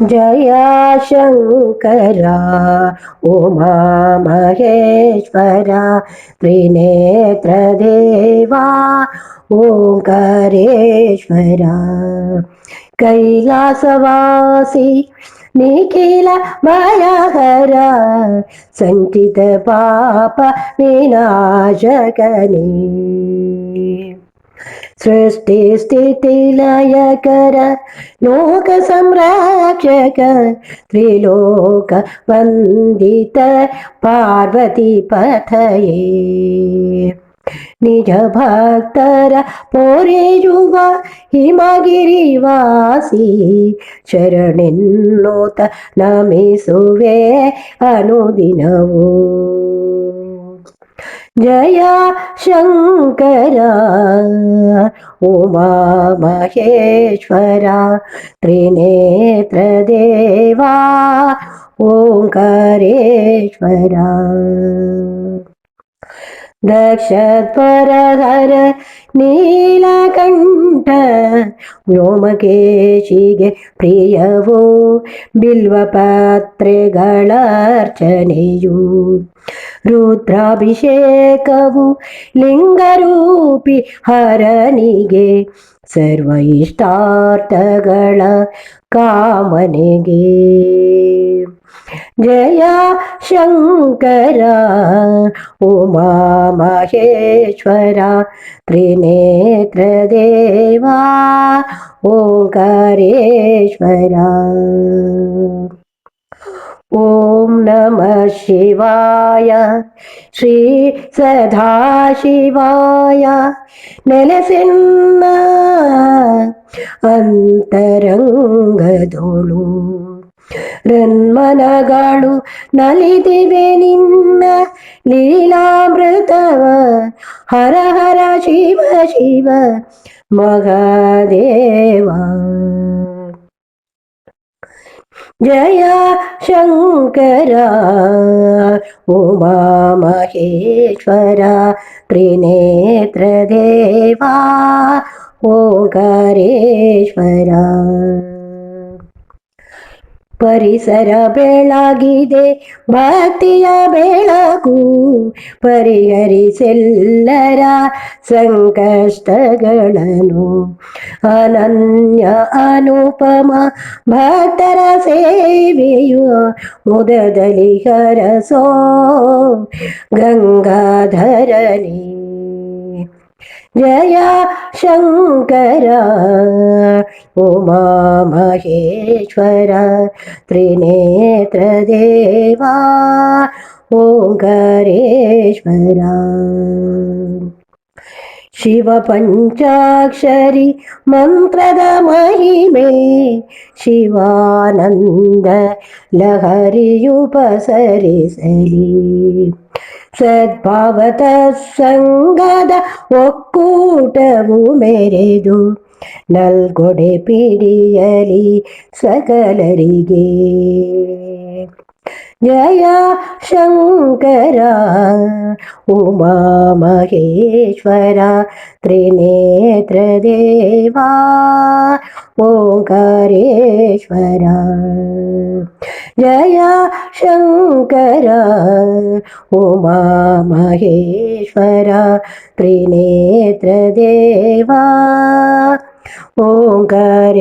जय शंकर उमा महेश्वरा त्रिनेत्र देवा ओंकारेश्वरा कैलासवासी निखिल भयहरा संचित पाप विनाशकने सृष्टि स्थिति लयकर लोक संरक्षक त्रिलोक वंदित पार्वती पथये निज भक्तर ಪೊರೆಯುವ ಹಿಮಗಿರಿವಾಸಿ ಶರಣೆನ್ನೋತ ನಮಿಸುವೆ ಅನುದಿನವೂ जय शंकर उमा महेश्वरा त्रिनेत्र देवा ओंकारेश्वरा दक्षध्वरधर ನೀಲಕಂಠ ವ್ಯೋಮಕೇಶಿಗೆ ಪ್ರಿಯವೋ ಬಿಲ್ವಪತ್ರೆಗಳರ್ಚನೆಯು ರುದ್ರಾಭಿಷೇಕವು ಲಿಂಗರೂಪಿ ಹರನಿಗೆ ಸರ್ವ ಇಷ್ಟಾರ್ಥಗಳ ಕಾಮನೆಗೆ जय शंकर उमा महेश्वरा त्रिनेत्र देवा ओंकारेश्वरा ओम नमः शिवाय श्री सदाशिवाय ನೆಲೆಸೆನ್ನ ಅಂತರಂಗದೋಳು ರನ್ಮನಗಳು ನಲಿದಿವೆ ನಿನ್ನ ಲೀಲಾಮೃತವ ಹರ ಹರ ಶಿವ ಶಿವ ಮಹಾದೇವ जय शंकर उमा महेश्वरा त्रिनेत्र देवा ओंकारेश्वरा ಪರಿಸರ ಬೆಳಗಿದೆ ಭಕ್ತಿಯ ಬೆಳಕು ಪರಿಹರಿಸೆಲ್ಲರ ಸಂಕಷ್ಟಗಳನ್ನು ಅನನ್ಯ ಅನುಪಮ ಭಕ್ತರ ಸೇವೆಯು ಮುದದಲ್ಲಿ ಹರಸೋ ಗಂಗಾಧರನೇ जय शंकर उमा महेश्वरा त्रिनेत्र देवा ओंकारेश्वरा ಶಿವ ಪಂಚಾಕ್ಷರಿ ಮಂತ್ರದ ಮಹಿಮೆ ಶಿವಾನಂದ ಲಹರಿಯು ಪಸರಿಸಲಿ ಸದ್ಭಾವತ ಸಂಗದ ಒಕ್ಕೂಟವು ಮೆರೆದು ನಲ್ಗೊಡೆ ಪಿಡಿಯಲಿ ಸಕಲರಿಗೆ जय शंकर उमा महेश्वरा त्रिनेत्र देवा ओंकारेश्वरा जय शंकर उमा महेश्वरा त्रिनेत्र देवा ओंकारेश्वरा।